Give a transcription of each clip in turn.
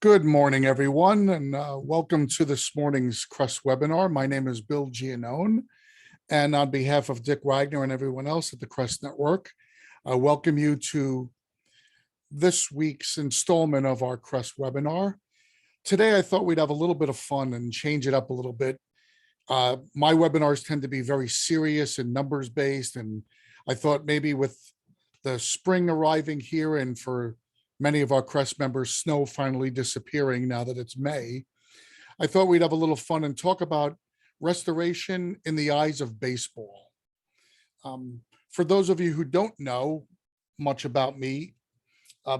Good morning, everyone, and welcome to this morning's Crest webinar. My name is Bill Giannone, and on behalf of Dick Wagner and everyone else at the Crest Network, I welcome you to this week's installment of our Crest webinar. Today, I thought we'd have a little bit of fun and change it up a little bit. My webinars tend to be very serious and numbers-based, and I thought maybe with the spring arriving here and for many of our Crest members, snow finally disappearing now that it's May, I thought we'd have a little fun and talk about restoration in the eyes of baseball. For those of you who don't know much about me,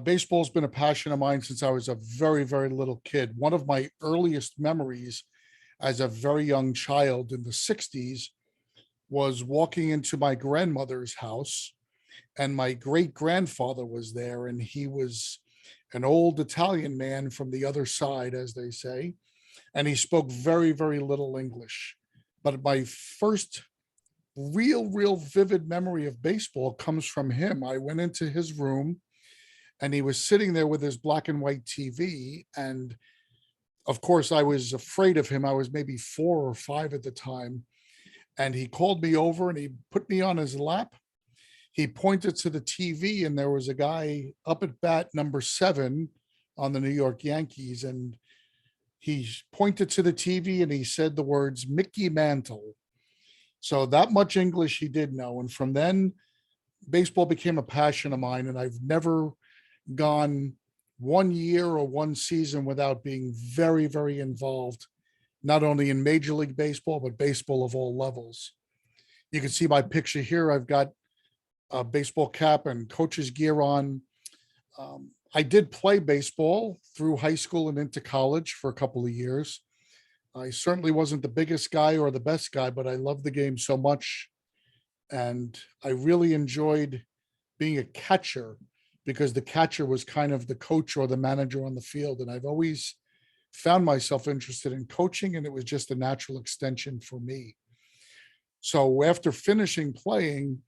baseball's been a passion of mine since I was a very, very little kid. One of my earliest memories as a very young child in the 60s was walking into my grandmother's house, and my great grandfather was there, and he was an old Italian man from the other side, as they say, and he spoke very, very little English. But my first real vivid memory of baseball comes from him. I went into his room and he was sitting there with his black and white TV. And of course, I was afraid of him. I was maybe 4 or 5 at the time. And he called me over and he put me on his lap. He pointed to the TV and there was a guy up at bat number 7 on the New York Yankees. And he pointed to the TV and he said the words Mickey Mantle. So that much English he did know. And from then, baseball became a passion of mine. And I've never gone 1 year or 1 season without being very, very involved, not only in Major League Baseball, but baseball of all levels. You can see my picture here. I've got a baseball cap and coach's gear on. I did play baseball through high school and into college for a couple of years. I certainly wasn't the biggest guy or the best guy, but I loved the game so much. And I really enjoyed being a catcher because the catcher was kind of the coach or the manager on the field. And I've always found myself interested in coaching, and it was just a natural extension for me. So after finishing playing,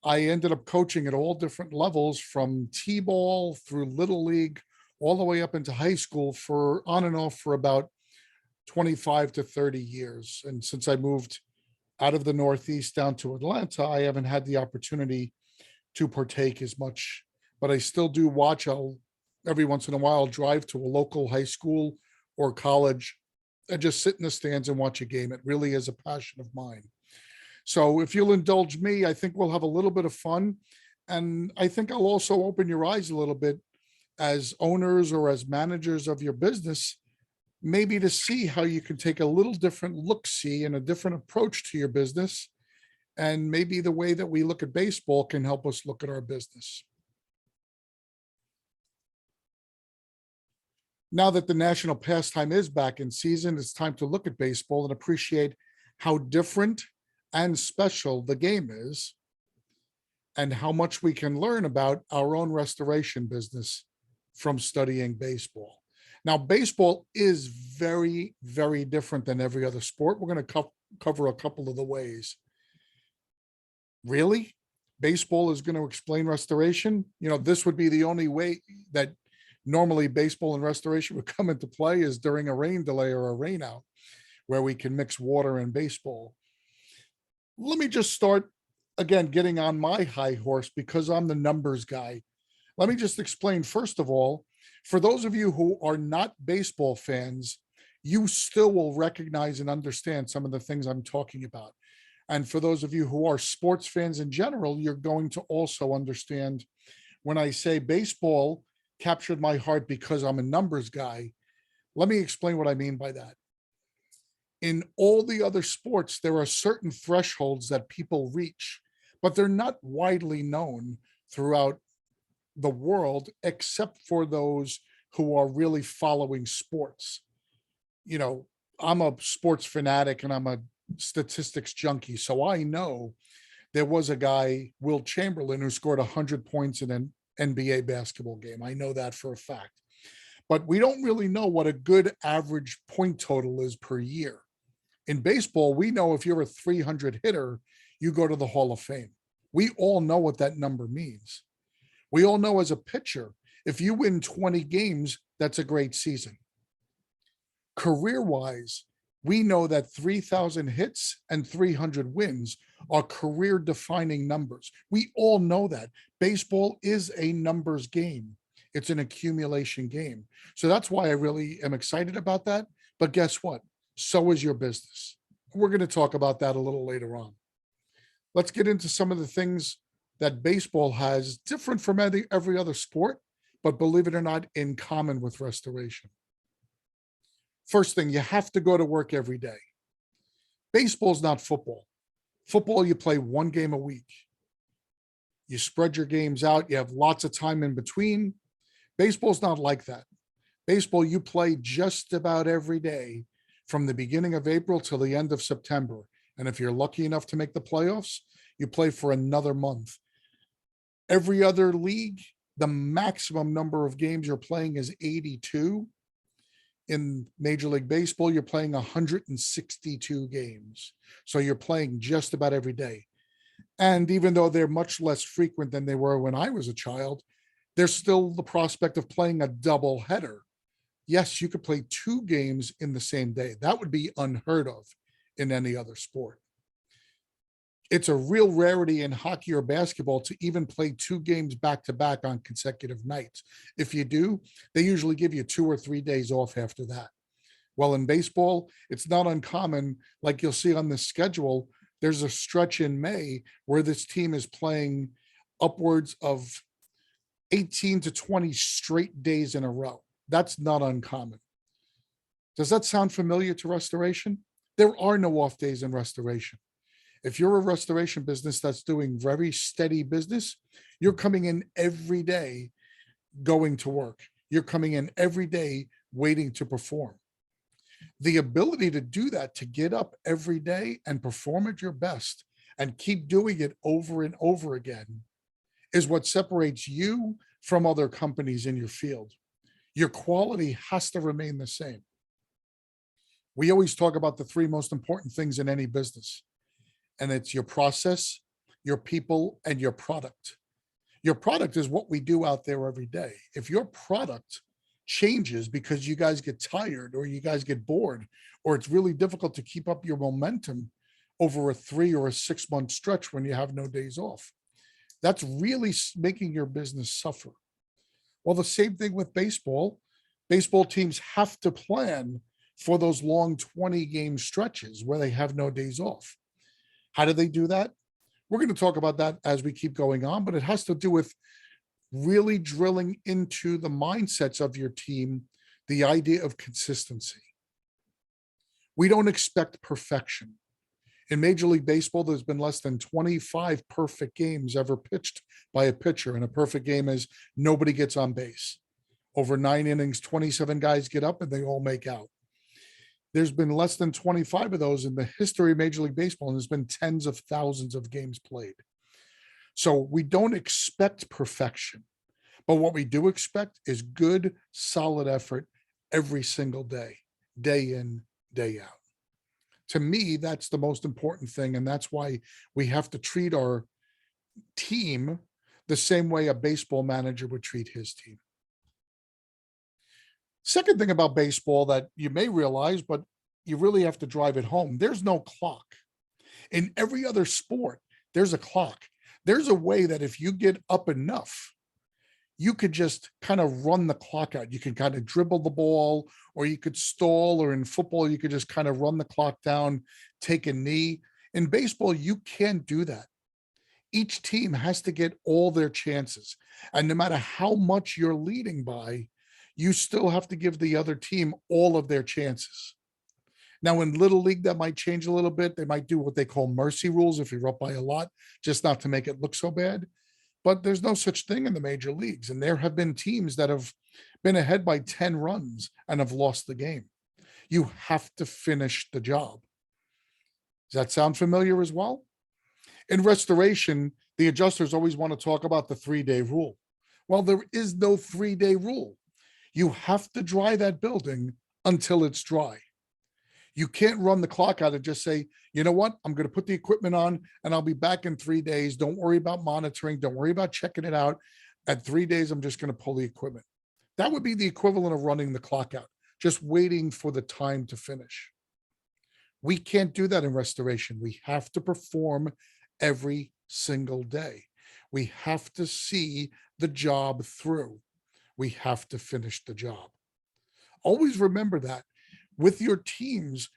I ended up coaching at all different levels, from T-ball through Little League, all the way up into high school, for on and off for about 25 to 30 years. And since I moved out of the Northeast down to Atlanta, I haven't had the opportunity to partake as much, but I still do watch. I'll every once in a while drive to a local high school or college and just sit in the stands and watch a game. It really is a passion of mine. So if you'll indulge me, I think we'll have a little bit of fun. And I think I'll also open your eyes a little bit as owners or as managers of your business, maybe to see how you can take a little different look-see and a different approach to your business. And maybe the way that we look at baseball can help us look at our business. Now that the national pastime is back in season, it's time to look at baseball and appreciate how different and special the game is, and how much we can learn about our own restoration business from studying baseball. Now, baseball is very, very different than every other sport. We're going to cover a couple of the ways. Really? Baseball is going to explain restoration? You know, this would be the only way that normally baseball and restoration would come into play, is during a rain delay or a rain out, where we can mix water and baseball. Let me just start, again, getting on my high horse because I'm the numbers guy. Let me just explain, first of all, for those of you who are not baseball fans, you still will recognize and understand some of the things I'm talking about. And for those of you who are sports fans in general, you're going to also understand when I say baseball captured my heart because I'm a numbers guy. Let me explain what I mean by that. In all the other sports, there are certain thresholds that people reach, but they're not widely known throughout the world, except for those who are really following sports. You know, I'm a sports fanatic and I'm a statistics junkie. So I know there was a guy, Will Chamberlain, who scored 100 points in an NBA basketball game. I know that for a fact. But we don't really know what a good average point total is per year. In baseball, we know if you're a 300 hitter, you go to the Hall of Fame. We all know what that number means. We all know as a pitcher, if you win 20 games, that's a great season. Career-wise, we know that 3,000 hits and 300 wins are career-defining numbers. We all know that. Baseball is a numbers game. It's an accumulation game. So that's why I really am excited about that. But guess what? So is your business. We're going to talk about that a little later on. Let's get into some of the things that baseball has different from every other sport, but believe it or not, in common with restoration. First thing, you have to go to work every day. Baseball's not football. Football, you play one game a week. You spread your games out. You have lots of time in between. Baseball's not like that. Baseball, you play just about every day from the beginning of April till the end of September. And if you're lucky enough to make the playoffs, you play for another month. Every other league, the maximum number of games you're playing is 82. In Major League Baseball, you're playing 162 games. So you're playing just about every day. And even though they're much less frequent than they were when I was a child, there's still the prospect of playing a double header. Yes, you could play 2 games in the same day. That would be unheard of in any other sport. It's a real rarity in hockey or basketball to even play 2 games back to back on consecutive nights. If you do, they usually give you 2 or 3 days off after that. Well, in baseball, it's not uncommon, like you'll see on the schedule, there's a stretch in May where this team is playing upwards of 18 to 20 straight days in a row. That's not uncommon. Does that sound familiar to restoration? There are no off days in restoration. If you're a restoration business that's doing very steady business, you're coming in every day going to work. You're coming in every day waiting to perform. The ability to do that, to get up every day and perform at your best and keep doing it over and over again, is what separates you from other companies in your field. Your quality has to remain the same. We always talk about the 3 most important things in any business, and it's your process, your people, and your product. Your product is what we do out there every day. If your product changes because you guys get tired or you guys get bored, or it's really difficult to keep up your momentum over a 3 or a 6 month stretch when you have no days off, that's really making your business suffer. Well, the same thing with baseball. Baseball teams have to plan for those long 20-game stretches where they have no days off. How do they do that? We're going to talk about that as we keep going on, but it has to do with really drilling into the mindsets of your team, the idea of consistency. We don't expect perfection. In Major League Baseball, there's been less than 25 perfect games ever pitched by a pitcher. And a perfect game is nobody gets on base. Over 9 innings, 27 guys get up and they all make out. There's been less than 25 of those in the history of Major League Baseball, and there's been tens of thousands of games played. So we don't expect perfection, but what we do expect is good, solid effort every single day, day in, day out. To me, that's the most important thing. And that's why we have to treat our team the same way a baseball manager would treat his team. Second thing about baseball that you may realize, but you really have to drive it home, there's no clock. In every other sport, there's a clock. There's a way that if you get up enough, you could just kind of run the clock out. You can kind of dribble the ball, or you could stall, or in football, you could just kind of run the clock down, take a knee. In baseball, you can't do that. Each team has to get all their chances. And no matter how much you're leading by, you still have to give the other team all of their chances. Now, in Little League, that might change a little bit. They might do what they call mercy rules if you're up by a lot, just not to make it look so bad. But there's no such thing in the major leagues. And there have been teams that have been ahead by 10 runs and have lost the game. You have to finish the job. Does that sound familiar as well? In restoration, the adjusters always want to talk about the 3-day rule. Well, there is no 3-day rule. You have to dry that building until it's dry. You can't run the clock out and just say, you know what, I'm going to put the equipment on and I'll be back in 3 days. Don't worry about monitoring. Don't worry about checking it out. At 3 days, I'm just going to pull the equipment. That would be the equivalent of running the clock out. just waiting for the time to finish. We can't do that in restoration. We have to perform every single day. We have to see the job through. We have to finish the job. Always remember that with your teams,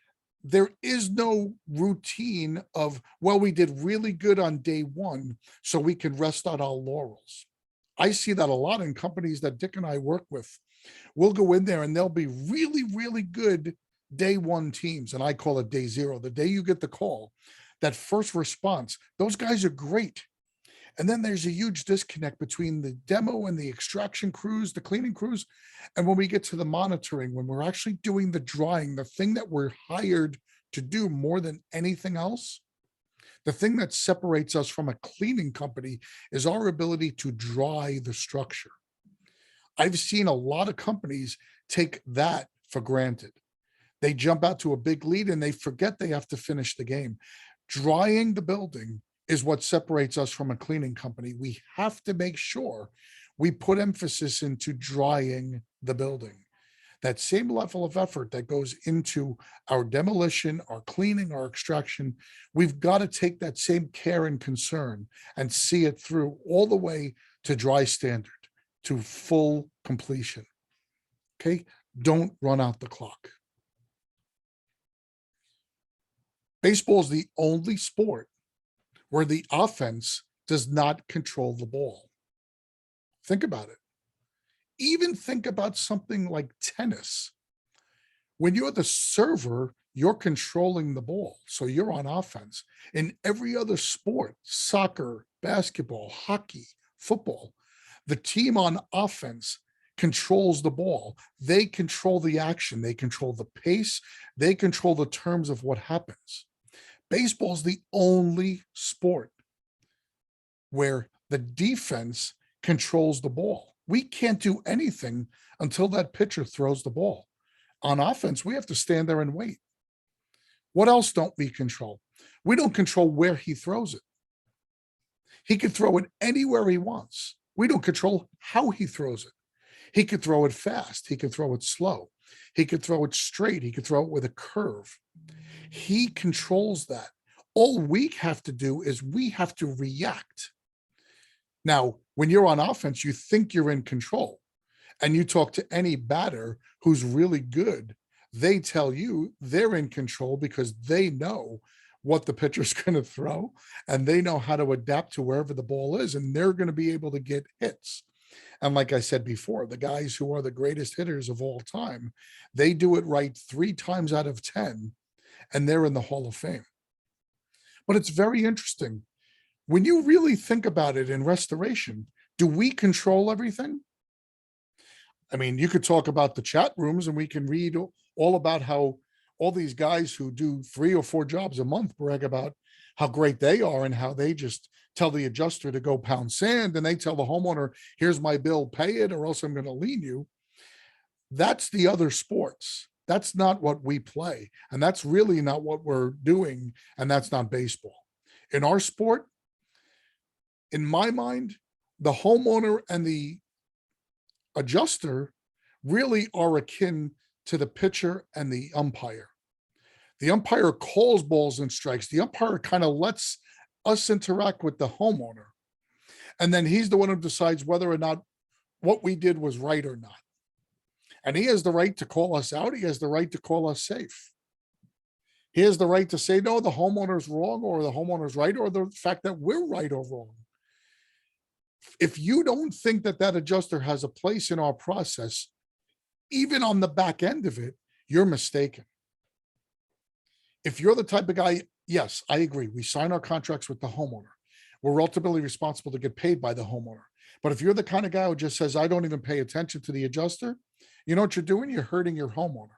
there is no routine of, well, we did really good on day one, so we can rest on our laurels. I see that a lot in companies that Dick and I work with. We'll go in there and they'll be really, really good day one teams. And I call it day zero, the day you get the call, that first response, those guys are great. And then there's a huge disconnect between the demo and the extraction crews, the cleaning crews. And when we get to the monitoring, when we're actually doing the drying, the thing that we're hired to do more than anything else, the thing that separates us from a cleaning company is our ability to dry the structure. I've seen a lot of companies take that for granted. They jump out to a big lead and they forget they have to finish the game. Drying the building is what separates us from a cleaning company. We have to make sure we put emphasis into drying the building. That same level of effort that goes into our demolition, our cleaning, our extraction, we've got to take that same care and concern and see it through all the way to dry standard, to full completion. Okay? Don't run out the clock. Baseball is the only sport where the offense does not control the ball. Think about it. Even think about something like tennis. When you're the server, you're controlling the ball, so you're on offense. In every other sport, soccer, basketball, hockey, football, the team on offense controls the ball. They control the action. They control the pace. They control the terms of what happens. Baseball is the only sport where the defense controls the ball. We can't do anything until that pitcher throws the ball. On offense, we have to stand there and wait. What else don't we control? We don't control where he throws it. He could throw it anywhere he wants. We don't control how he throws it. He could throw it fast. He could throw it slow. He could throw it straight. He could throw it with a curve. He controls that. All we have to do is we have to react. Now, when you're on offense, you think you're in control, and you talk to any batter who's really good, they tell you they're in control because they know what the pitcher's going to throw, and they know how to adapt to wherever the ball is, and they're going to be able to get hits. And like I said before, the guys who are the greatest hitters of all time, they do it right 3 times out of 10, and they're in the Hall of Fame. But it's very interesting. When you really think about it in restoration, do we control everything? I mean, you could talk about the chat rooms and we can read all about how all these guys who do 3 or 4 jobs a month brag about how great they are and how they just tell the adjuster to go pound sand, and they tell the homeowner, here's my bill, pay it, or else I'm going to lien you. That's the other sports. That's not what we play. And that's really not what we're doing. And that's not baseball. In our sport, in my mind, the homeowner and the adjuster really are akin to the pitcher and the umpire. The umpire calls balls and strikes. The umpire kind of lets us interact with the homeowner. And then he's the one who decides whether or not what we did was right or not. And he has the right to call us out. He has the right to call us safe. He has the right to say, no, the homeowner's wrong, or the homeowner's right, or the fact that we're right or wrong. If you don't think that that adjuster has a place in our process, even on the back end of it, you're mistaken. If you're the type of guy, yes, I agree. We sign our contracts with the homeowner. We're ultimately responsible to get paid by the homeowner. But if you're the kind of guy who just says, I don't even pay attention to the adjuster, you know what you're doing? You're hurting your homeowner.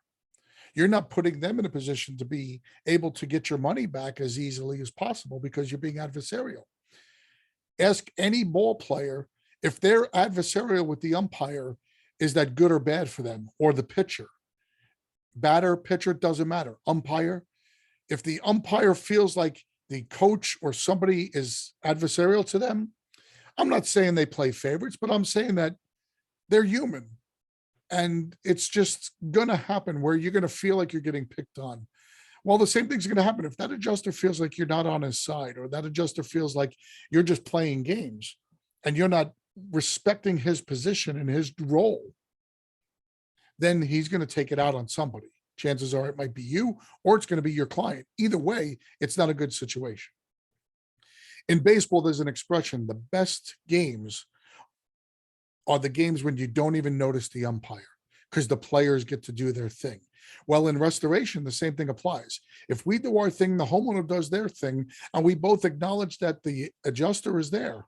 You're not putting them in a position to be able to get your money back as easily as possible because you're being adversarial. Ask any ball player if they're adversarial with the umpire, is that good or bad for them, or the pitcher? Batter, pitcher, doesn't matter. Umpire. If the umpire feels like the coach or somebody is adversarial to them, I'm not saying they play favorites, but I'm saying that they're human. And it's just going to happen where you're going to feel like you're getting picked on. Well, the same thing's going to happen if that adjuster feels like you're not on his side, or that adjuster feels like you're just playing games and you're not respecting his position and his role. Then he's going to take it out on somebody. Chances are it might be you, or it's going to be your client. Either way, it's not a good situation. In baseball, there's an expression: the best games are the games when you don't even notice the umpire, because the players get to do their thing. Well, in restoration, the same thing applies. If we do our thing, the homeowner does their thing, and we both acknowledge that the adjuster is there,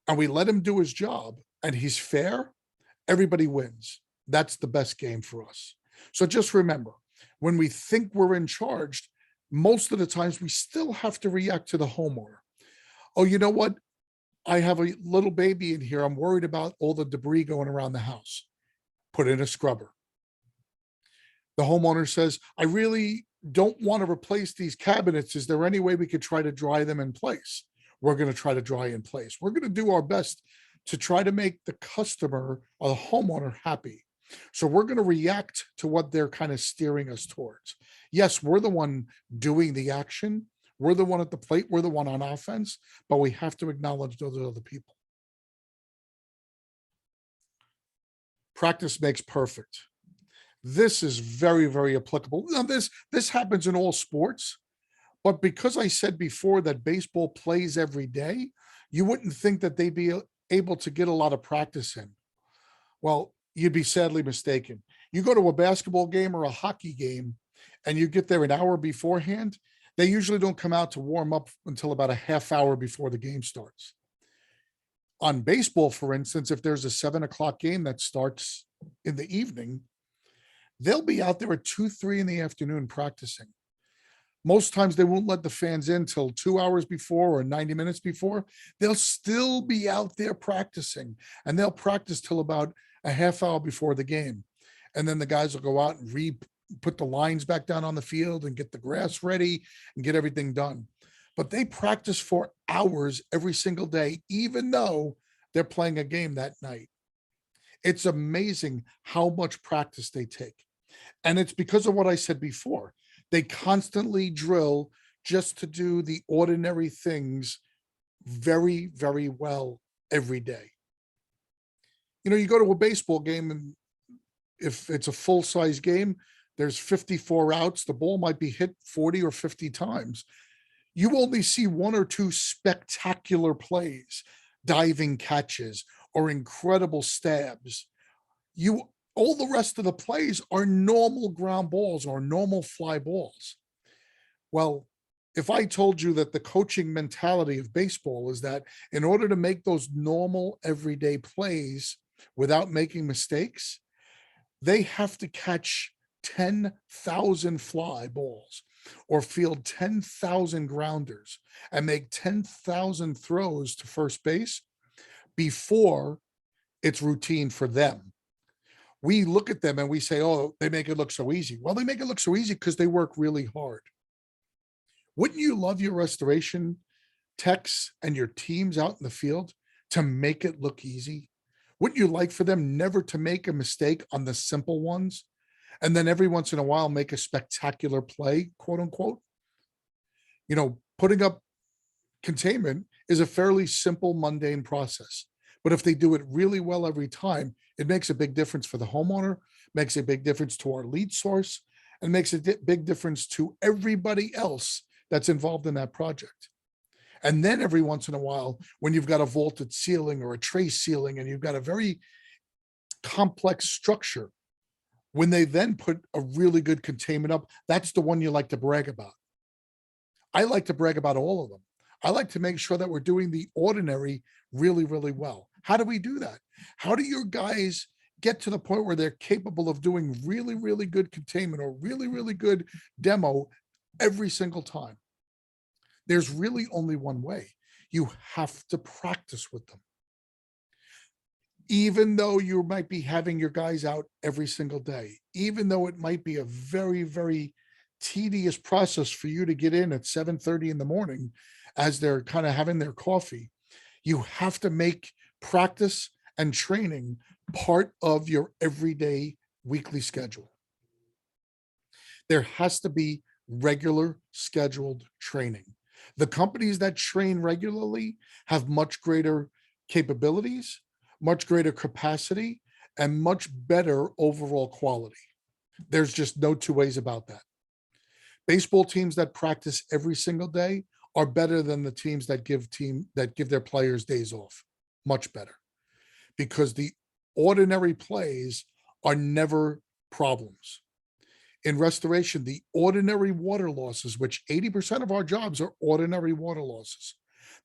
and we let him do his job, and he's fair, everybody wins. That's the best game for us. So just remember, when we think we're in charge, most of the times we still have to react to the homeowner. Oh, you know what? I have a little baby in here. I'm worried about all the debris going around the house. Put in a scrubber. The homeowner says, I really don't want to replace these cabinets. Is there any way we could try to dry them in place? We're going to try to dry in place. We're going to do our best to try to make the customer or the homeowner happy. So we're going to react to what they're kind of steering us towards. Yes, we're the one doing the action. We're the one at the plate. We're the one on offense, but we have to acknowledge those other people. Practice makes perfect. This is very, very applicable. Now, this happens in all sports, but because I said before that baseball plays every day, you wouldn't think that they'd be able to get a lot of practice in. Well, you'd be sadly mistaken. You go to a basketball game or a hockey game, and you get there an hour beforehand, they usually don't come out to warm up until about a half hour before the game starts. On baseball, for instance, if there's a 7 o'clock game that starts in the evening, they'll be out there at 2, 3 in the afternoon practicing. Most times they won't let the fans in till 2 hours before or 90 minutes before. They'll still be out there practicing, and they'll practice till about a half hour before the game. And then the guys will go out and put the lines back down on the field and get the grass ready and get everything done. But they practice for hours every single day, even though they're playing a game that night. It's amazing how much practice they take. And it's because of what I said before. They constantly drill just to do the ordinary things very, very well every day. You go to a baseball game, and if it's a full-size game, there's 54 outs. The ball might be hit 40 or 50 times. You only see 1 or 2 spectacular plays, diving catches, or incredible stabs. All the rest of the plays are normal ground balls or normal fly balls. Well, if I told you that the coaching mentality of baseball is that in order to make those normal everyday plays without making mistakes, they have to catch 10,000 fly balls or field 10,000 grounders and make 10,000 throws to first base before it's routine for them. We look at them and we say, oh, they make it look so easy. Well, they make it look so easy because they work really hard. Wouldn't you love your restoration techs and your teams out in the field to make it look easy? Wouldn't you like for them never to make a mistake on the simple ones, and then every once in a while make a spectacular play, quote unquote? Putting up containment is a fairly simple, mundane process. But if they do it really well every time, it makes a big difference for the homeowner, makes a big difference to our lead source, and makes a big difference to everybody else that's involved in that project. And then every once in a while, when you've got a vaulted ceiling or a trace ceiling, and you've got a very complex structure, when they then put a really good containment up, that's the one you like to brag about. I like to brag about all of them. I like to make sure that we're doing the ordinary really, really well. How do we do that? How do your guys get to the point where they're capable of doing really, really good containment or really, really good demo every single time? There's really only one way. You have to practice with them. Even though you might be having your guys out every single day, even though it might be a very, very tedious process for you to get in at 7:30 in the morning as they're kind of having their coffee, you have to make practice and training part of your everyday weekly schedule. There has to be regular scheduled training. The companies that train regularly have much greater capabilities, much greater capacity, and much better overall quality. There's just no two ways about that. Baseball teams that practice every single day are better than the teams that give their players days off. Much better, because the ordinary plays are never problems. In restoration, the ordinary water losses, which 80% of our jobs are ordinary water losses,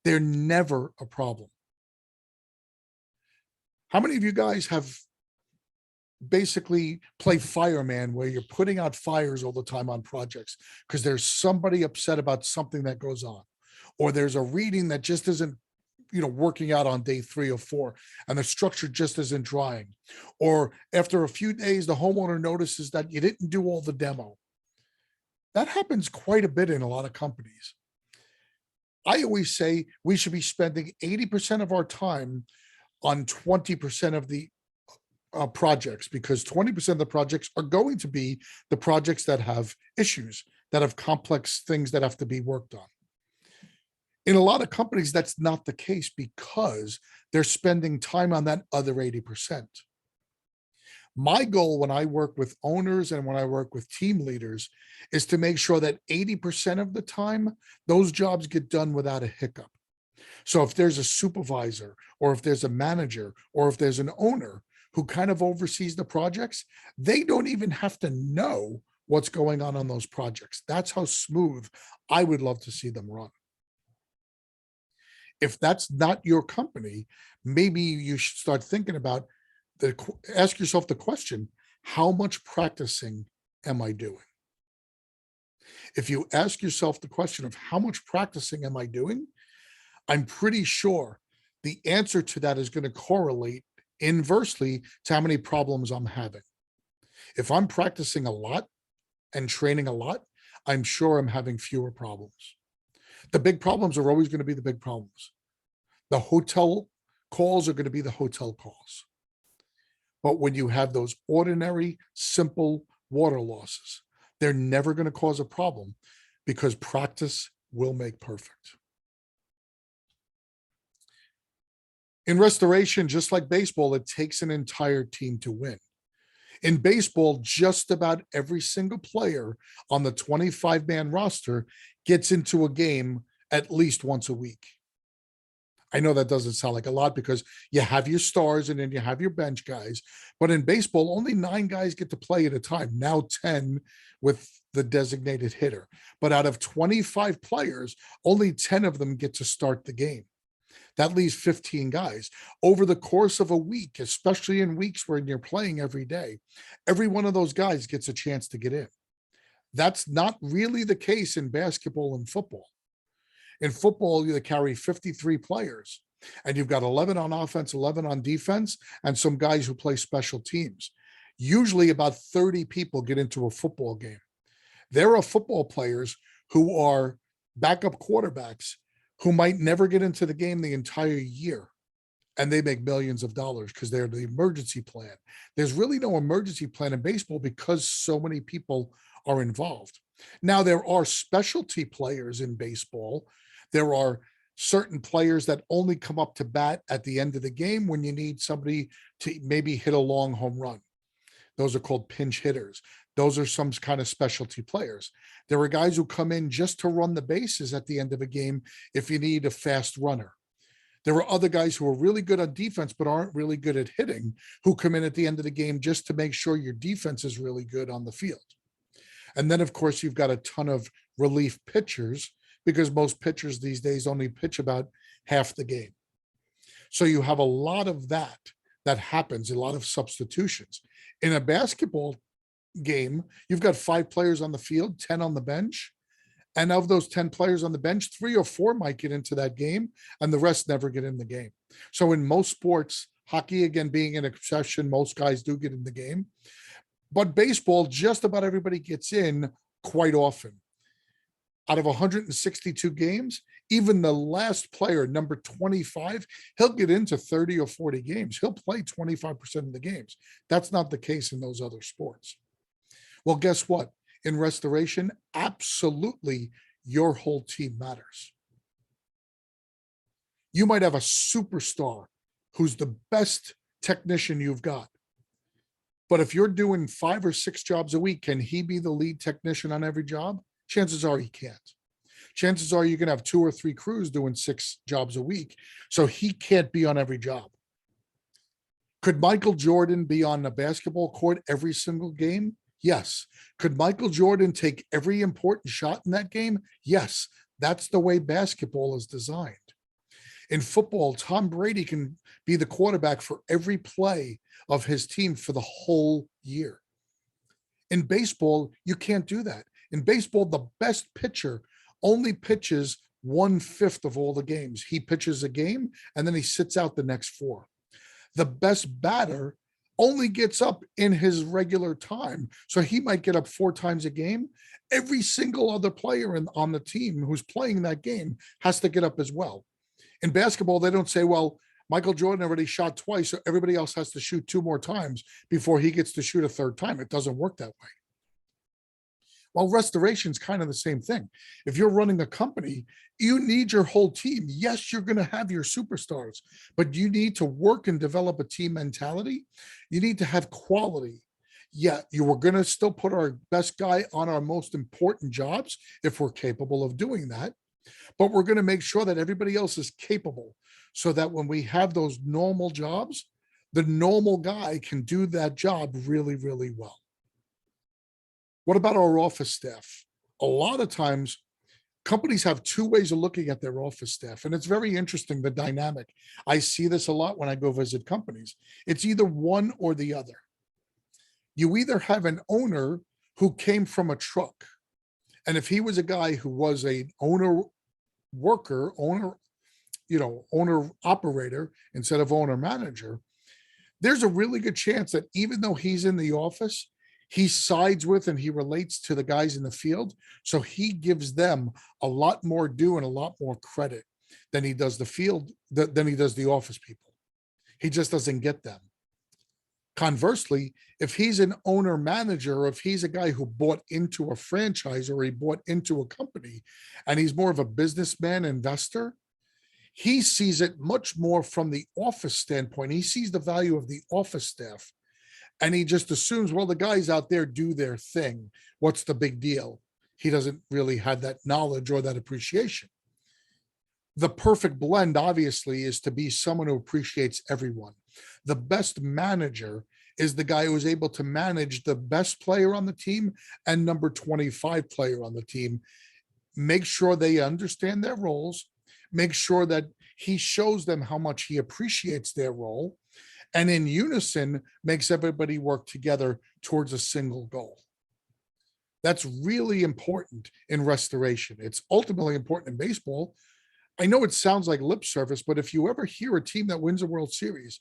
they're never a problem. How many of you guys have basically play fireman where you're putting out fires all the time on projects because there's somebody upset about something that goes on, or there's a reading that just isn't working out on day 3 or 4, and the structure just isn't drying, or after a few days the homeowner notices that you didn't do all the demo. That happens quite a bit in a lot of companies. I always say we should be spending 80% of our time on 20% of the projects, because 20% of the projects are going to be the projects that have issues, that have complex things that have to be worked on. In a lot of companies, that's not the case because they're spending time on that other 80%. My goal when I work with owners and when I work with team leaders is to make sure that 80% of the time, those jobs get done without a hiccup. So if there's a supervisor, or if there's a manager, or if there's an owner who kind of oversees the projects, they don't even have to know what's going on those projects. That's how smooth I would love to see them run. If that's not your company, maybe you should start thinking about ask yourself the question, how much practicing am I doing? If you ask yourself the question of how much practicing am I doing, I'm pretty sure the answer to that is going to correlate inversely to how many problems I'm having. If I'm practicing a lot and training a lot, I'm sure I'm having fewer problems. The big problems are always going to be the big problems. The hotel calls are going to be the hotel calls. But when you have those ordinary, simple water losses, they're never going to cause a problem because practice will make perfect. In restoration, just like baseball, it takes an entire team to win. In baseball, just about every single player on the 25-man roster gets into a game at least once a week. I know that doesn't sound like a lot because you have your stars and then you have your bench guys. But in baseball, only 9 guys get to play at a time. Now 10 with the designated hitter. But out of 25 players, only 10 of them get to start the game. That leaves 15 guys. Over the course of a week, especially in weeks where you're playing every day, every one of those guys gets a chance to get in. That's not really the case in basketball and football. In football, you carry 53 players, and you've got 11 on offense, 11 on defense, and some guys who play special teams. Usually about 30 people get into a football game. There are football players who are backup quarterbacks who might never get into the game the entire year, and they make millions of dollars because they're the emergency plan. There's really no emergency plan in baseball because so many people are involved. Now, there are specialty players in baseball. There are certain players that only come up to bat at the end of the game when you need somebody to maybe hit a long home run. Those are called pinch hitters. Those are some kind of specialty players. There are guys who come in just to run the bases at the end of a game if you need a fast runner. There are other guys who are really good on defense but aren't really good at hitting, who come in at the end of the game just to make sure your defense is really good on the field. And then, of course, you've got a ton of relief pitchers because most pitchers these days only pitch about half the game. So you have a lot of that happens, a lot of substitutions. In a basketball game, you've got 5 players on the field, 10 on the bench. And of those 10 players on the bench, 3 or 4 might get into that game, and the rest never get in the game. So in most sports, hockey, again, being an exception, most guys do get in the game. But baseball, just about everybody gets in quite often. Out of 162 games, even the last player, number 25, he'll get into 30 or 40 games. He'll play 25% of the games. That's not the case in those other sports. Well, guess what? In restoration, absolutely your whole team matters. You might have a superstar who's the best technician you've got. But if you're doing 5 or 6 jobs a week, can he be the lead technician on every job? Chances are he can't. Chances are you're going to have 2 or 3 crews doing 6 jobs a week. So he can't be on every job. Could Michael Jordan be on the basketball court every single game? Yes. Could Michael Jordan take every important shot in that game? Yes. That's the way basketball is designed. In football, Tom Brady can be the quarterback for every play of his team for the whole year. In baseball, you can't do that. In baseball, the best pitcher only pitches 1/5 of all the games. He pitches a game and then he sits out the next 4. The best batter only gets up in his regular time. So he might get up 4 times a game. Every single other player on the team who's playing that game has to get up as well. In basketball, they don't say, well, Michael Jordan already shot twice, so everybody else has to shoot 2 more times before he gets to shoot a 3rd time. It doesn't work that way. Well, restoration is kind of the same thing. If you're running a company, you need your whole team. Yes, you're going to have your superstars, but you need to work and develop a team mentality. You need to have quality. Yeah, you were going to still put our best guy on our most important jobs if we're capable of doing that. But we're going to make sure that everybody else is capable so that when we have those normal jobs, the normal guy can do that job really, really well. What about our office staff? A lot of times, companies have 2 ways of looking at their office staff, and it's very interesting, the dynamic. I see this a lot when I go visit companies. It's either one or the other. You either have an owner who came from a truck, and if he was a guy who was an owner worker, owner operator instead of owner manager, there's a really good chance that even though he's in the office, he sides with and he relates to the guys in the field. So he gives them a lot more due and a lot more credit than he does the field, than he does the office people. He just doesn't get them. Conversely, if he's an owner manager, or if he's a guy who bought into a franchise or he bought into a company and he's more of a businessman investor, he sees it much more from the office standpoint. He sees the value of the office staff and he just assumes, well, the guys out there do their thing. What's the big deal? He doesn't really have that knowledge or that appreciation. The perfect blend, obviously, is to be someone who appreciates everyone. The best manager is the guy who is able to manage the best player on the team and number 25 player on the team. Make sure they understand their roles, make sure that he shows them how much he appreciates their role, and in unison makes everybody work together towards a single goal. That's really important in restoration. It's ultimately important in baseball. I know it sounds like lip service, but if you ever hear a team that wins a World Series,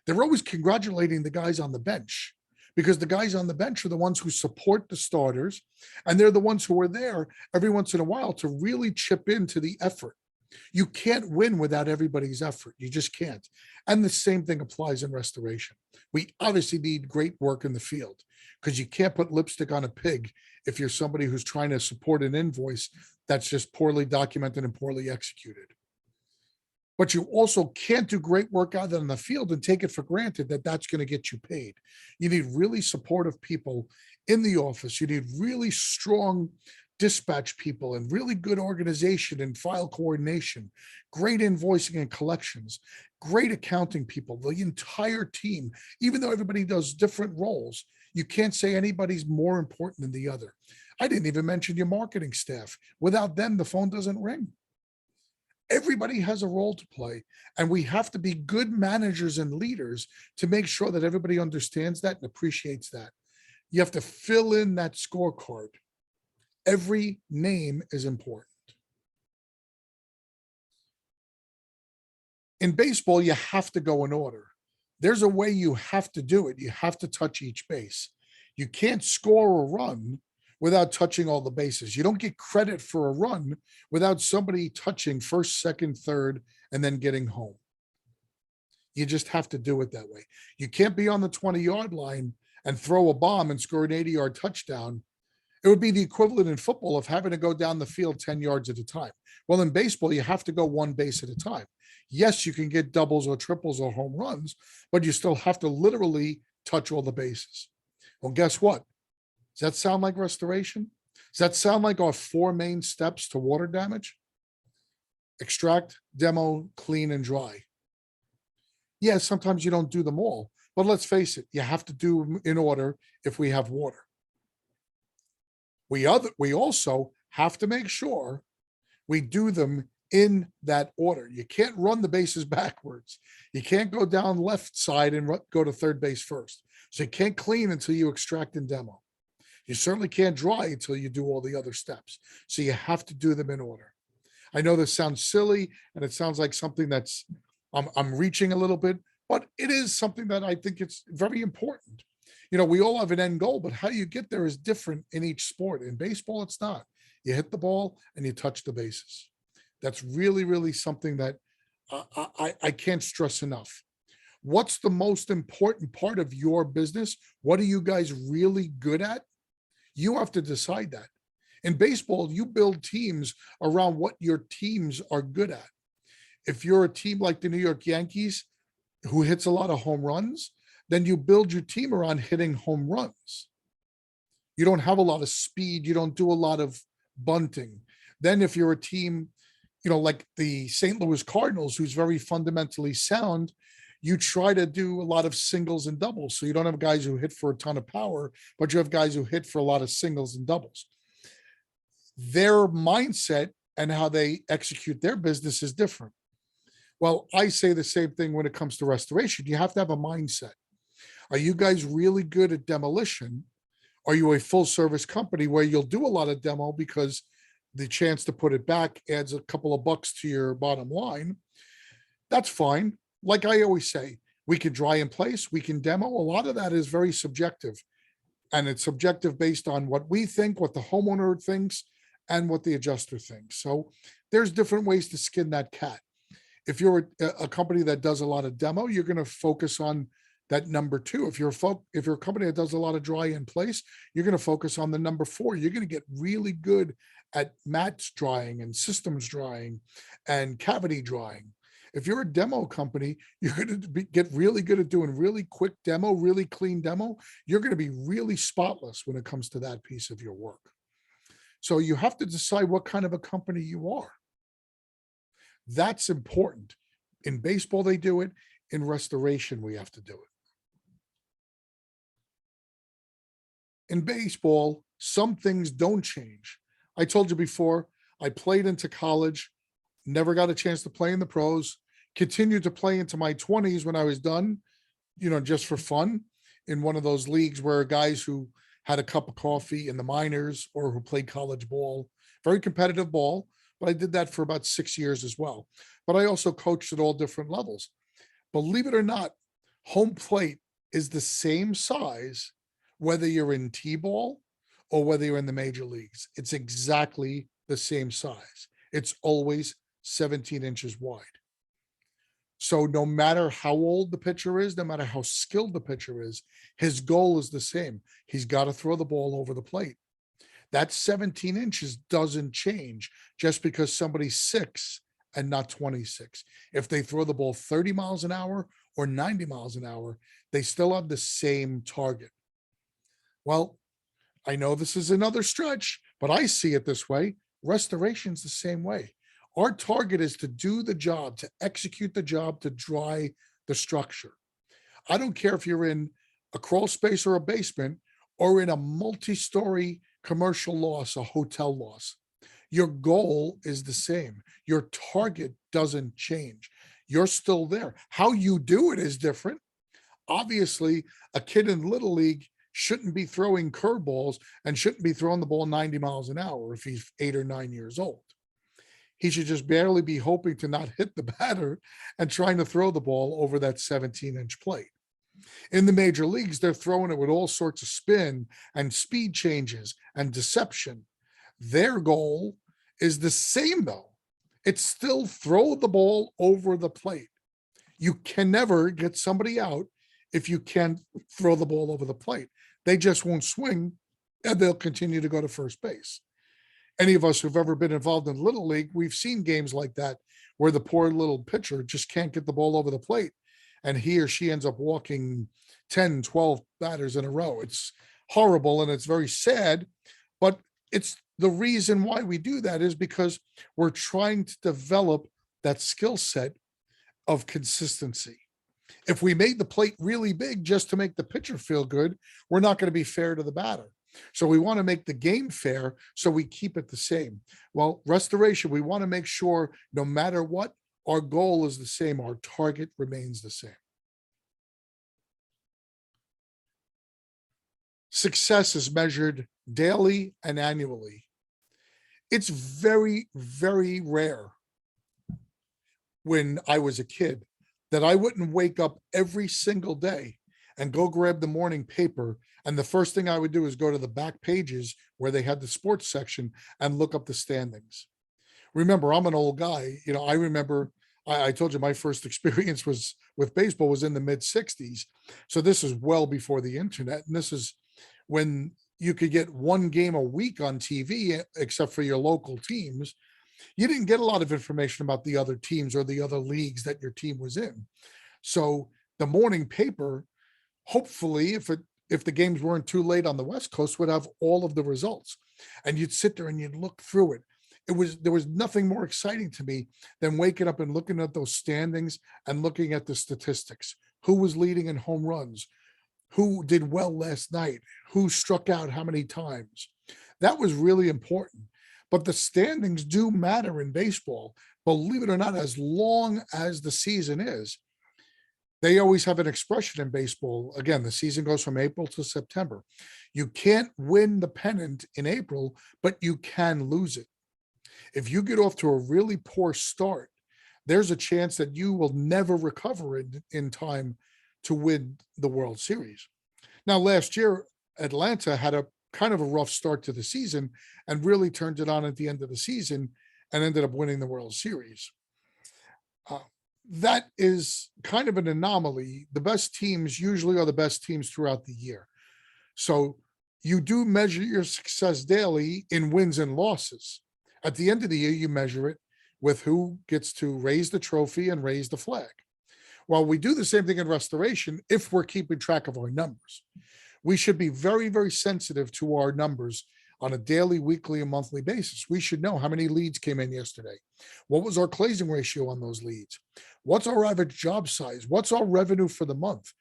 they're always congratulating the guys on the bench, because the guys on the bench are the ones who support the starters, and they're the ones who are there every once in a while to really chip into the effort. You can't win without everybody's effort. You just can't. And the same thing applies in restoration. We obviously need great work in the field, because you can't put lipstick on a pig if you're somebody who's trying to support an invoice that's just poorly documented and poorly executed. But you also can't do great work out there in the field and take it for granted that that's going to get you paid. You need really supportive people in the office. You need really strong dispatch people and really good organization and file coordination, great invoicing and collections, great accounting people, the entire team. Even though everybody does different roles, you can't say anybody's more important than the other. I didn't even mention your marketing staff. Without them, the phone doesn't ring. Everybody has a role to play, and we have to be good managers and leaders to make sure that everybody understands that and appreciates that. You have to fill in that scorecard. Every name is important. In baseball, you have to go in order. There's a way you have to do it. You have to touch each base. You can't score a run without touching all the bases. You don't get credit for a run without somebody touching first, second, third, and then getting home. You just have to do it that way. You can't be on the 20-yard line and throw a bomb and score an 80-yard touchdown. It would be the equivalent in football of having to go down the field 10 yards at a time. Well, in baseball, you have to go one base at a time. Yes, you can get doubles or triples or home runs, but you still have to literally touch all the bases. Well, guess what? Does that sound like restoration? Does that sound like our 4 main steps to water damage? Extract, demo, clean, and dry. Yeah, sometimes you don't do them all, but let's face it, you have to do them in order if we have water. We also have to make sure we do them in that order. You can't run the bases backwards. You can't go down left side and go to third base first. So you can't clean until you extract and demo. You certainly can't dry until you do all the other steps. So you have to do them in order. I know this sounds silly and it sounds like something that's, I'm reaching a little bit, but it is something that I think it's very important. We all have an end goal, but how you get there is different in each sport. In baseball, it's not. You hit the ball and you touch the bases. That's really, really something that I can't stress enough. What's the most important part of your business? What are you guys really good at? You have to decide that. In baseball, you build teams around what your teams are good at. If you're a team like the New York Yankees, who hits a lot of home runs, then you build your team around hitting home runs. You don't have a lot of speed. You don't do a lot of bunting. Then if you're a team, like the St. Louis Cardinals, who's very fundamentally sound, you try to do a lot of singles and doubles. So you don't have guys who hit for a ton of power, but you have guys who hit for a lot of singles and doubles. Their mindset and how they execute their business is different. Well, I say the same thing when it comes to restoration. You have to have a mindset. Are you guys really good at demolition? Are you a full service company where you'll do a lot of demo because the chance to put it back adds a couple of bucks to your bottom line? That's fine. Like I always say, we can dry in place, we can demo. A lot of that is very subjective. And it's subjective based on what we think, what the homeowner thinks, and what the adjuster thinks. So there's different ways to skin that cat. If you're a company that does a lot of demo, you're going to focus on that number 2. If you're a company that does a lot of dry in place, you're going to focus on the number 4. You're going to get really good at mats drying and systems drying and cavity drying. If you're a demo company, you're going to get really good at doing really quick demo, really clean demo. You're going to be really spotless when it comes to that piece of your work. So you have to decide what kind of a company you are. That's important. In baseball, they do it. In restoration, we have to do it. In baseball, some things don't change. I told you before, I played into college, never got a chance to play in the pros, continued to play into my 20s when I was done, just for fun in one of those leagues where guys who had a cup of coffee in the minors or who played college ball, very competitive ball, but I did that for about 6 years as well. But I also coached at all different levels. Believe it or not, home plate is the same size, whether you're in T-ball or whether you're in the major leagues. It's exactly the same size. It's always 17 inches wide. So no matter how old the pitcher is, no matter how skilled the pitcher is, his goal is the same. He's got to throw the ball over the plate. That 17 inches doesn't change just because somebody's 6 and not 26. If they throw the ball 30 miles an hour or 90 miles an hour, they still have the same target. Well, I know this is another stretch, but I see it this way. Restoration's the same way. Our target is to do the job, to execute the job, to dry the structure. I don't care if you're in a crawl space or a basement or in a multi-story commercial loss, a hotel loss. Your goal is the same. Your target doesn't change. You're still there. How you do it is different. Obviously, a kid in Little League shouldn't be throwing curveballs and shouldn't be throwing the ball 90 miles an hour if he's 8 or 9 years old. He should just barely be hoping to not hit the batter and trying to throw the ball over that 17-inch plate. In the major leagues, they're throwing it with all sorts of spin and speed changes and deception. Their goal is the same, though. It's still throw the ball over the plate. You can never get somebody out if you can't throw the ball over the plate. They just won't swing and they'll continue to go to first base. Any of us who've ever been involved in Little League, we've seen games like that where the poor little pitcher just can't get the ball over the plate and he or she ends up walking 10, 12 batters in a row. It's horrible and it's very sad, but it's the reason why we do that is because we're trying to develop that skill set of consistency. If we made the plate really big just to make the pitcher feel good, we're not going to be fair to the batter. So we want to make the game fair, so we keep it the same. Well, restoration, we want to make sure no matter what, our goal is the same. Our target remains the same. Success is measured daily and annually. It's very, very rare when I was a kid that I wouldn't wake up every single day and go grab the morning paper. And the first thing I would do is go to the back pages where they had the sports section and look up the standings. Remember, I'm an old guy. I remember I told you my first experience was with baseball was in the mid 60s. So this is well before the internet. And this is when you could get one game a week on TV, except for your local teams. You didn't get a lot of information about the other teams or the other leagues that your team was in. So the morning paper, hopefully, if the games weren't too late on the West Coast, would have all of the results. And you'd sit there and you'd look through it. There was nothing more exciting to me than waking up and looking at those standings and looking at the statistics. Who was leading in home runs? Who did well last night? Who struck out how many times? That was really important. But the standings do matter in baseball, believe it or not, as long as the season is. They always have an expression in baseball. Again, the season goes from April to September. You can't win the pennant in April, but you can lose it. If you get off to a really poor start, there's a chance that you will never recover in time to win the World Series. Now, last year, Atlanta had a kind of a rough start to the season and really turned it on at the end of the season and ended up winning the World Series. That is kind of an anomaly. The best teams usually are the best teams throughout the year. So you do measure your success daily in wins and losses. At the end of the year, you measure it with who gets to raise the trophy and raise the flag. Well, we do the same thing in restoration if we're keeping track of our numbers. We should be very, very sensitive to our numbers on a daily, weekly, and monthly basis. We should know how many leads came in yesterday. What was our closing ratio on those leads? What's our average job size? What's our revenue for the month?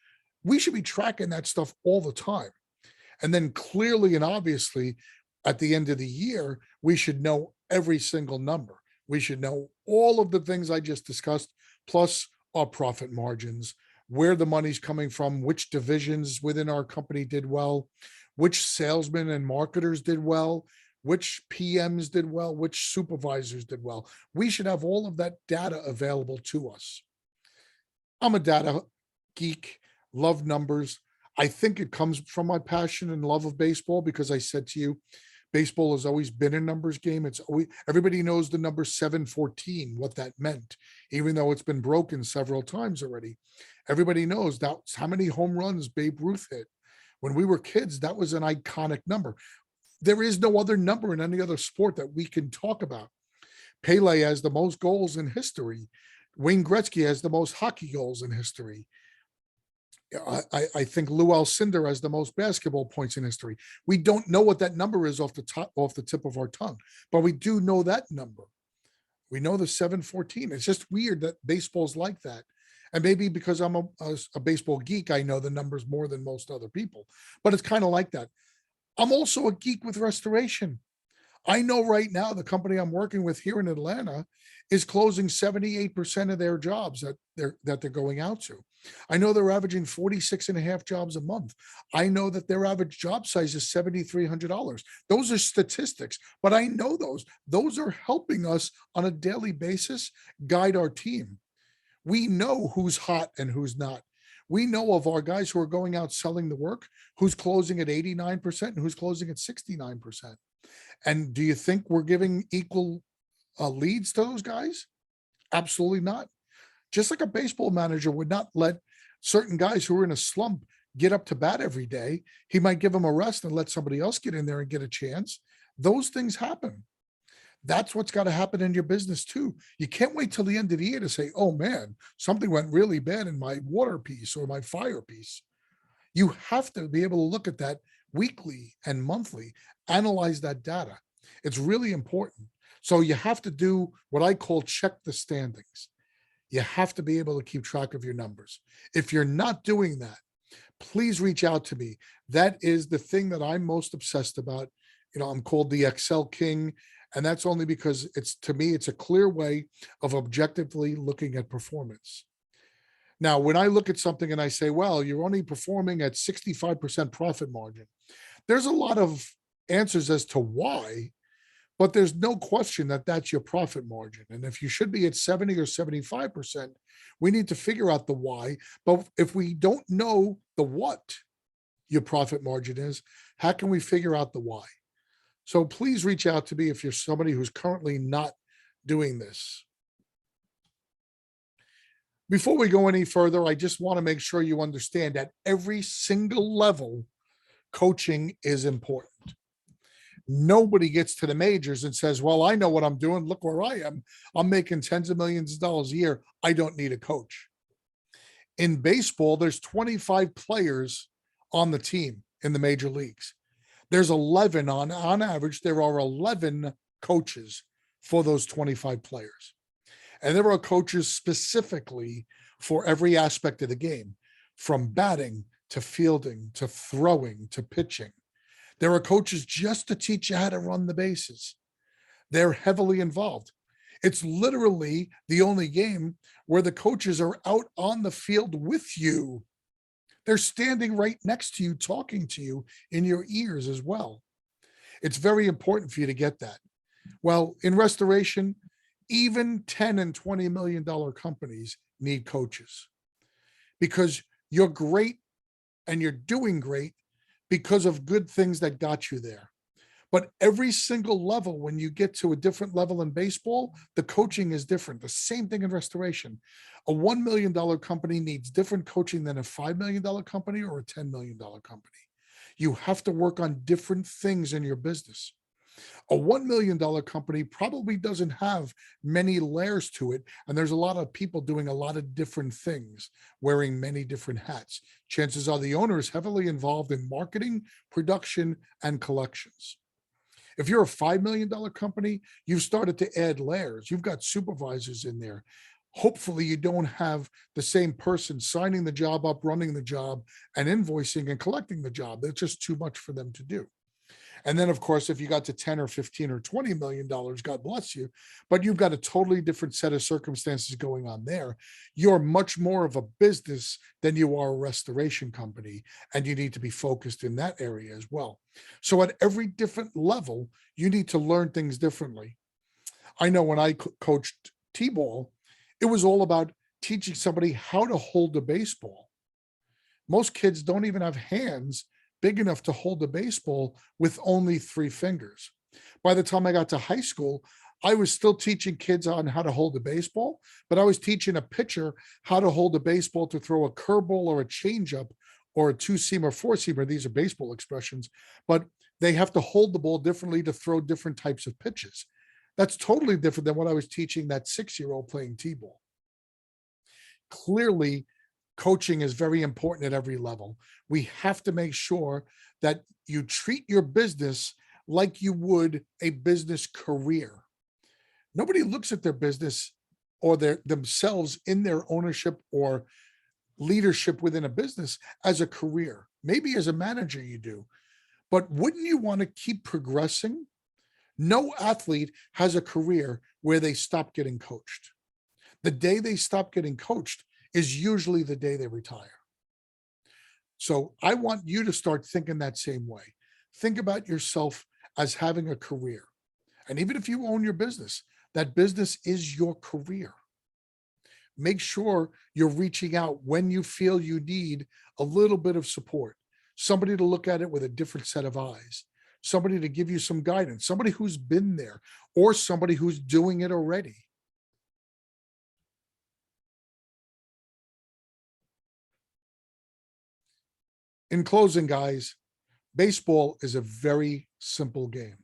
We should be tracking that stuff all the time. And then clearly and obviously, at the end of the year, we should know every single number. We should know all of the things I just discussed, plus our profit margins, where the money's coming from, which divisions within our company did well, which salesmen and marketers did well, which PMs did well, which supervisors did well. We should have all of that data available to us. I'm a data geek, love numbers. I think it comes from my passion and love of baseball because I said to you, baseball has always been a numbers game. It's always, everybody knows the number 714, what that meant, even though it's been broken several times already. Everybody knows that's how many home runs Babe Ruth hit. When we were kids, that was an iconic number. There is no other number in any other sport that we can talk about. Pele has the most goals in history. Wayne Gretzky has the most hockey goals in history. I think Lou Alcindor has the most basketball points in history. We don't know what that number is off the tip of our tongue, but we do know that number. We know the 714. It's just weird that baseball's like that. And maybe because I'm a baseball geek, I know the numbers more than most other people, but it's kind of like that. I'm also a geek with restoration. I know right now the company I'm working with here in Atlanta is closing 78% of their jobs that they're going out to. I know they're averaging 46 and a half jobs a month. I know that their average job size is $7,300. Those are statistics, but I know those. Those are helping us on a daily basis guide our team. We know who's hot and who's not. We know of our guys who are going out selling the work, who's closing at 89% and who's closing at 69%. And do you think we're giving equal leads to those guys? Absolutely not. Just like a baseball manager would not let certain guys who are in a slump get up to bat every day, he might give them a rest and let somebody else get in there and get a chance. Those things happen. That's what's got to happen in your business too. You can't wait till the end of the year to say, oh man, something went really bad in my water piece or my fire piece. You have to be able to look at that weekly and monthly, analyze that data. It's really important. So you have to do what I call check the standings. You have to be able to keep track of your numbers. If you're not doing that, please reach out to me. That is the thing that I'm most obsessed about. I'm called the Excel King, and that's only because to me, it's a clear way of objectively looking at performance. Now, when I look at something and I say, well, you're only performing at 65% profit margin, there's a lot of answers as to why, but there's no question that that's your profit margin. And if you should be at 70 or 75%, we need to figure out the why. But if we don't know the what your profit margin is, how can we figure out the why? So please reach out to me if you're somebody who's currently not doing this. Before we go any further, I just want to make sure you understand that every single level, coaching is important. Nobody gets to the majors and says, well, I know what I'm doing. Look where I am. I'm making tens of millions of dollars a year. I don't need a coach. In baseball, there's 25 players on the team in the major leagues. There's 11 on average. There are 11 coaches for those 25 players. And there are coaches specifically for every aspect of the game, from batting to fielding to throwing to pitching. There are coaches just to teach you how to run the bases. They're heavily involved. It's literally the only game where the coaches are out on the field with you. They're standing right next to you, talking to you in your ears as well. It's very important for you to get that. Well, in restoration, even 10 and $20 million companies need coaches, because you're great and you're doing great because of good things that got you there. But every single level, when you get to a different level in baseball, the coaching is different. The same thing in restoration. A $1 million company needs different coaching than a $5 million company or a $10 million company. You have to work on different things in your business. A $1 million company probably doesn't have many layers to it, and there's a lot of people doing a lot of different things, wearing many different hats. Chances are the owner is heavily involved in marketing, production, and collections. If you're a $5 million company, you've started to add layers. You've got supervisors in there. Hopefully you don't have the same person signing the job up, running the job, and invoicing and collecting the job. That's just too much for them to do. And then, of course, if you got to 10 or 15 or $20 million, God bless you, but you've got a totally different set of circumstances going on there. You're much more of a business than you are a restoration company, and you need to be focused in that area as well. So at every different level, you need to learn things differently. I know when I coached T-ball, it was all about teaching somebody how to hold a baseball. Most kids don't even have hands big enough to hold a baseball with only 3 fingers. By the time I got to high school, I was still teaching kids on how to hold a baseball, but I was teaching a pitcher how to hold a baseball to throw a curveball or a changeup or a 2-seam or 4-seamer. These are baseball expressions, but they have to hold the ball differently to throw different types of pitches. That's totally different than what I was teaching that 6-year-old playing T-ball. Clearly, coaching is very important at every level. We have to make sure that you treat your business like you would a business career. Nobody looks at their business or themselves in their ownership or leadership within a business as a career. Maybe as a manager you do, but wouldn't you want to keep progressing? No athlete has a career where they stop getting coached. The day they stop getting coached is usually the day they retire. So I want you to start thinking that same way. Think about yourself as having a career. And even if you own your business, that business is your career. make sure you're reaching out when you feel you need a little bit of support, somebody to look at it with a different set of eyes, somebody to give you some guidance, somebody who's been there, or somebody who's doing it already. In closing, guys, baseball is a very simple game.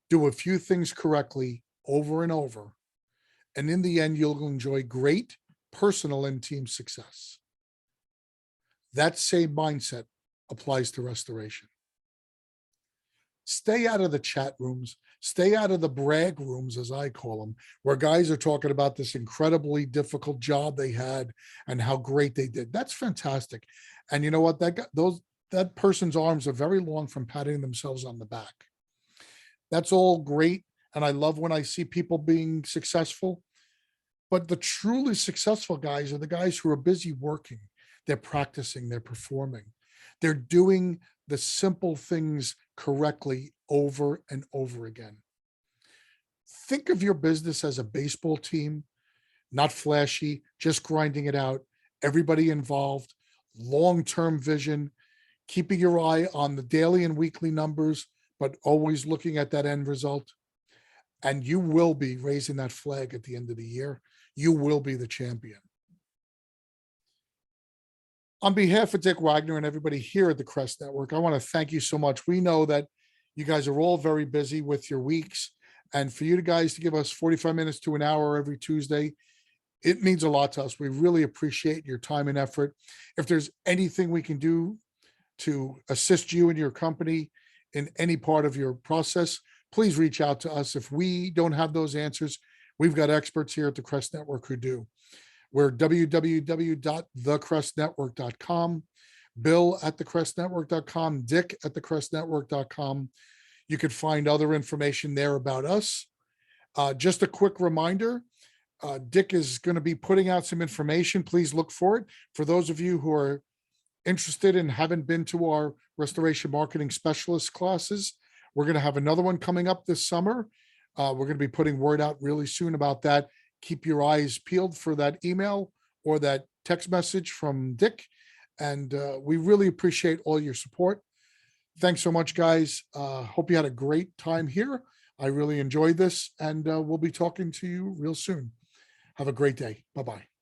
Do a few things correctly over and over, and in the end, you'll enjoy great personal and team success. That same mindset applies to restoration. Stay out of the chat rooms, stay out of the brag rooms, as I call them, where guys are talking about this incredibly difficult job they had and how great they did. That's fantastic. And you know what? That person's arms are very long from patting themselves on the back. That's all great. And I love when I see people being successful. But the truly successful guys are the guys who are busy working. They're practicing, they're performing, they're doing the simple things correctly over and over again. Think of your business as a baseball team, not flashy, just grinding it out, everybody involved, long-term vision, keeping your eye on the daily and weekly numbers, but always looking at that end result. And you will be raising that flag at the end of the year. You will be the champion. On behalf of Dick Wagner and everybody here at the Crest Network, I want to thank you so much. We know that you guys are all very busy with your weeks. And for you guys to give us 45 minutes to an hour every Tuesday, it means a lot to us. We really appreciate your time and effort. If there's anything we can do to assist you and your company in any part of your process, please reach out to us. If we don't have those answers, we've got experts here at the Crest Network who do. We're www.thecrestnetwork.com, Bill at thecrestnetwork.com, Dick at thecrestnetwork.com. You can find other information there about us. Just a quick reminder, Dick is going to be putting out some information. Please look for it. For those of you who are interested and haven't been to our restoration marketing specialist classes, we're going to have another one coming up this summer. We're going to be putting word out really soon about that. Keep your eyes peeled for that email or that text message from Dick. And we really appreciate all your support. Thanks so much, guys. Hope you had a great time here. I really enjoyed this, and we'll be talking to you real soon. Have a great day. Bye-bye.